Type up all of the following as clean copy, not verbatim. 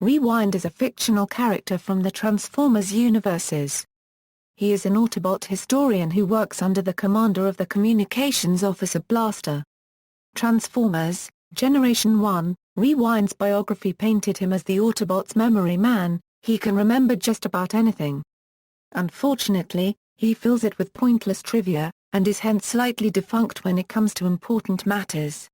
Rewind is a fictional character from the Transformers universes. He is an Autobot historian who works under the commander of the communications officer Blaster. Transformers, Generation 1, Rewind's biography painted him as the Autobot's memory man. He can remember just about anything. Unfortunately, he fills it with pointless trivia, and is hence slightly defunct when it comes to important matters.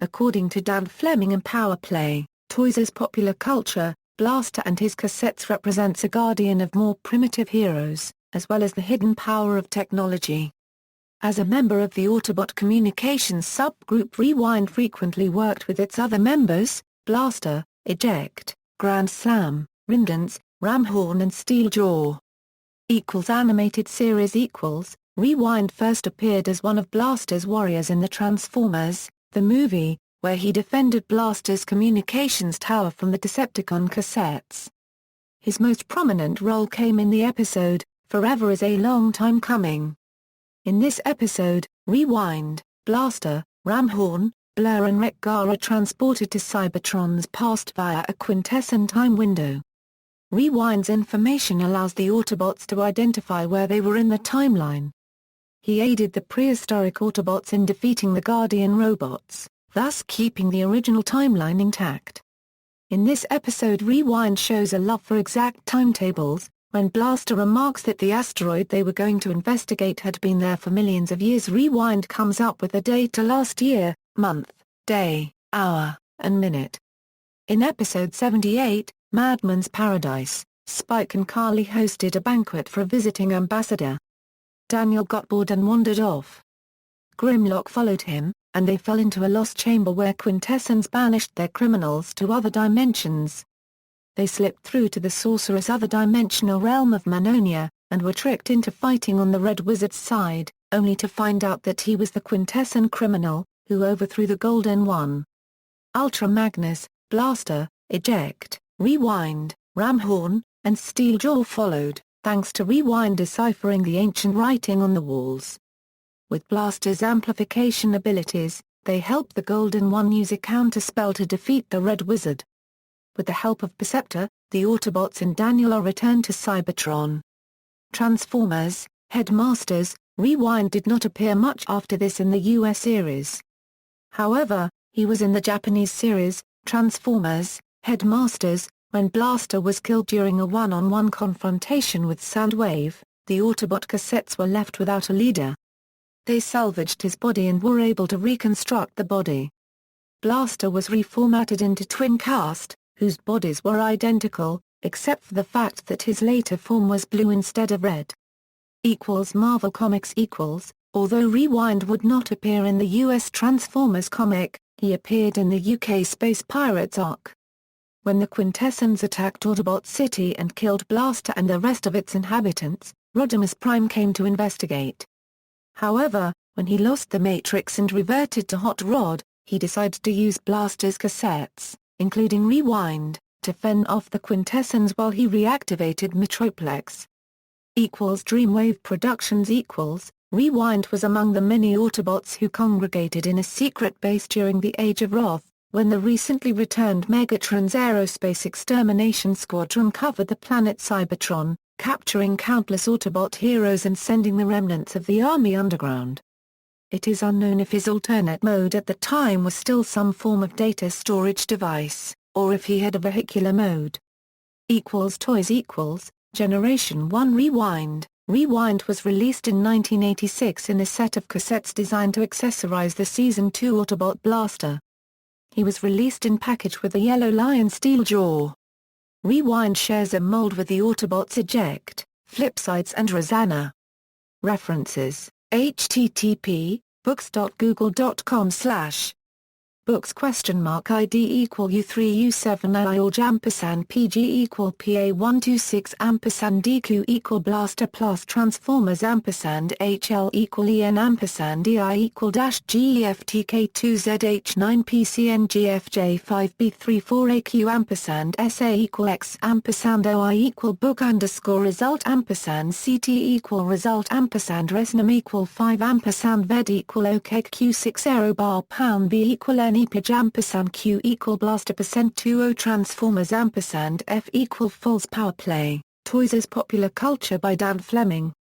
According to Dan Fleming in Power Play, Toys' popular culture, Blaster and his cassettes represents a guardian of more primitive heroes, as well as the hidden power of technology. As a member of the Autobot communications subgroup, Rewind frequently worked with its other members, Blaster, Eject, Grand Slam, Rindance, Ramhorn and Steeljaw. Animated series Rewind first appeared as one of Blaster's warriors in the Transformers, the movie, where he defended Blaster's communications tower from the Decepticon cassettes. His most prominent role came in the episode, Forever is a Long Time Coming. In this episode, Rewind, Blaster, Ramhorn, Blur and Wreck-Gar are transported to Cybertron's past via a quintessence time window. Rewind's information allows the Autobots to identify where they were in the timeline. He aided the prehistoric Autobots in defeating the Guardian robots, thus keeping the original timeline intact. In this episode, Rewind shows a love for exact timetables. When Blaster remarks that the asteroid they were going to investigate had been there for millions of years, Rewind comes up with a date to last year, month, day, hour, and minute. In episode 78, Madman's Paradise, Spike and Carly hosted a banquet for a visiting ambassador. Daniel got bored and wandered off. Grimlock followed him, and they fell into a lost chamber where Quintessence banished their criminals to other dimensions. They slipped through to the sorcerer's other-dimensional realm of Manonia, and were tricked into fighting on the Red Wizard's side, only to find out that he was the Quintessence criminal, who overthrew the Golden One. Ultra Magnus, Blaster, Eject, Rewind, Ramhorn, and Steeljaw followed, thanks to Rewind deciphering the ancient writing on the walls. With Blaster's amplification abilities, they helped the Golden One use a counterspell to defeat the Red Wizard. With the help of Perceptor, the Autobots and Daniel are returned to Cybertron. Transformers, Headmasters, Rewind did not appear much after this in the US series. However, he was in the Japanese series, Transformers, Headmasters, when Blaster was killed during a one-on-one confrontation with Soundwave. The Autobot cassettes were left without a leader. They salvaged his body and were able to reconstruct the body. Blaster was reformatted into twin cast, whose bodies were identical, except for the fact that his later form was blue instead of red. Marvel Comics Although Rewind would not appear in the US Transformers comic, he appeared in the UK Space Pirates arc. When the Quintessence attacked Autobot City and killed Blaster and the rest of its inhabitants, Rodimus Prime came to investigate. However, when he lost the Matrix and reverted to Hot Rod, he decided to use Blaster's cassettes, including Rewind, to fend off the Quintessence while he reactivated Metroplex. Dreamwave Productions Rewind was among the many Autobots who congregated in a secret base during the Age of Wrath, when the recently returned Megatron's Aerospace Extermination Squadron covered the planet Cybertron, capturing countless Autobot heroes and sending the remnants of the army underground. It is unknown if his alternate mode at the time was still some form of data storage device, or if he had a vehicular mode. Toys Generation 1 Rewind Rewind was released in 1986 in a set of cassettes designed to accessorize the Season 2 Autobot Blaster. He was released in package with the Yellow Lion Steeljaw. Rewind shares a mold with the Autobots Eject, Flipsides and Rosanna. References: http://books.google.com/ Books ?ID U3U7I or &PG PA126 &DQ Blaster plus Transformers &HL EN &EI -GEFTK2ZH9 PCNGFJ5B34AQ &SA X &OI book_result &CT result &resnum 5 &ved OK Q6 aerobar #B = N Meepage ampersand Q equal blaster percent 20 Transformers ampersand F equal false power play, Toys as Popular Culture by Dan Fleming.